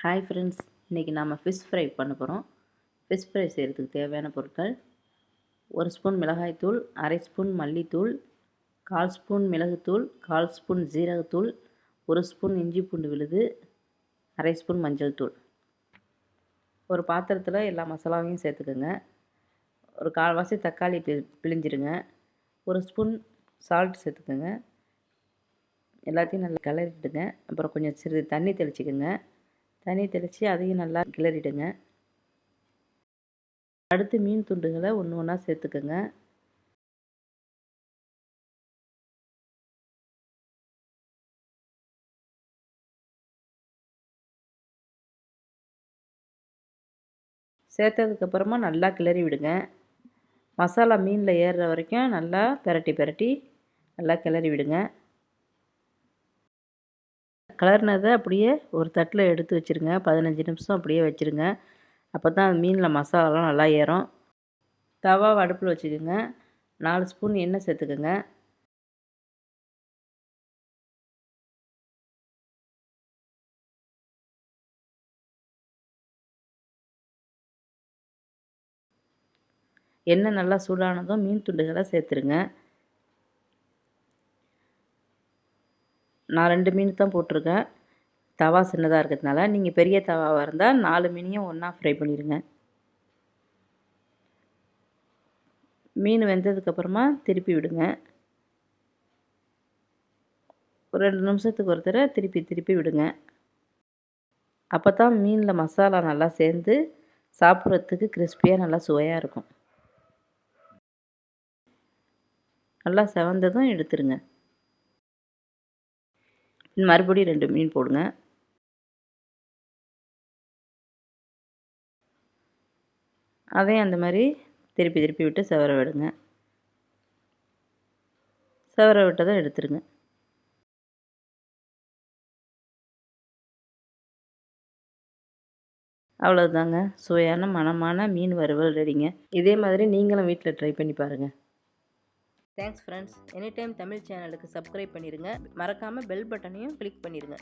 Hi friends, இன்றைக்கி நாம் fish fry பண்ண போகிறோம். ஃபிஷ் ஃப்ரை செய்கிறதுக்கு தேவையான பொருட்கள்: 1 ஸ்பூன் மிளகாய்த்தூள், அரை ஸ்பூன் மல்லித்தூள், 1/4 ஸ்பூன் மிளகுத்தூள், 1/4 ஸ்பூன் ஜீரகத்தூள், 1 ஸ்பூன் இஞ்சி பூண்டு விழுது, அரை ஸ்பூன் மஞ்சள் தூள். ஒரு பாத்திரத்தில் எல்லா மசாலாவையும் சேர்த்துக்கோங்க. ஒரு 1/4 தக்காளி பிழிஞ்சிருங்க. 1 ஸ்பூன் சால்ட் சேர்த்துக்கோங்க. எல்லாத்தையும் நல்லா கிளறிடுங்க. அப்புறம் கொஞ்சம் சிறிது தண்ணி தெளிச்சிக்கோங்க. தண்ணி தெளித்து அதையும் நல்லா கிளறிடுங்க. அடுத்து மீன் துண்டுகளை ஒன்று ஒன்றா சேர்த்துக்கோங்க. சேர்த்ததுக்கப்புறமா நல்லா கிளறி விடுங்க. மசாலா மீனில் ஏறுற வரைக்கும் நல்லா பிரட்டி நல்லா கிளறி விடுங்க. கிளறினதை அப்படியே ஒரு தட்டில் எடுத்து வச்சுருங்க. 15 நிமிஷம் அப்படியே வச்சுருங்க. அப்போ தான் மீனில் மசாலாலாம் நல்லா ஏறும். தவாவை அடுப்பில் வச்சுக்கோங்க. 4 ஸ்பூன் எண்ணெய் சேர்த்துக்கோங்க. எண்ணெய் நல்லா சூடானதும் மீன் துண்டுகளை சேர்த்துருங்க. நான் 2 மீன் தான் போட்டிருக்கேன். தவா சின்னதாக இருக்கிறதுனால, நீங்கள் பெரிய தவாவாக இருந்தால் 4 மீனையும் ஒன்றா ஃப்ரை பண்ணிடுங்க. மீன் வெந்ததுக்கப்புறமா திருப்பி விடுங்க. ஒரு 2 நிமிஷத்துக்கு ஒரு தடவை திருப்பி விடுங்க. அப்போ தான் மீனில் மசாலா நல்லா சேர்ந்து சாப்பிட்றதுக்கு கிறிஸ்பியாக நல்லா சுவையாக இருக்கும். நல்லா செவந்ததும் எடுத்துருங்க. மறுபடியும் 2 மீன் போடுங்க. அதையும் அந்த மாதிரி திருப்பி விட்டு செவர விடுங்க. செவர விட்டதை எடுத்துருங்க. அவ்வளோதாங்க, சுவையான மணமான மீன் வறுவல் ரெடிங்க. இதே மாதிரி நீங்களும் வீட்டில் ட்ரை பண்ணி பாருங்கள். Thanks friends. Any time Tamil சேனலுக்கு சப்ஸ்கிரைப் பண்ணிடுங்க. மறக்காமல் பெல் பட்டனையும் கிளிக் பண்ணிடுங்க.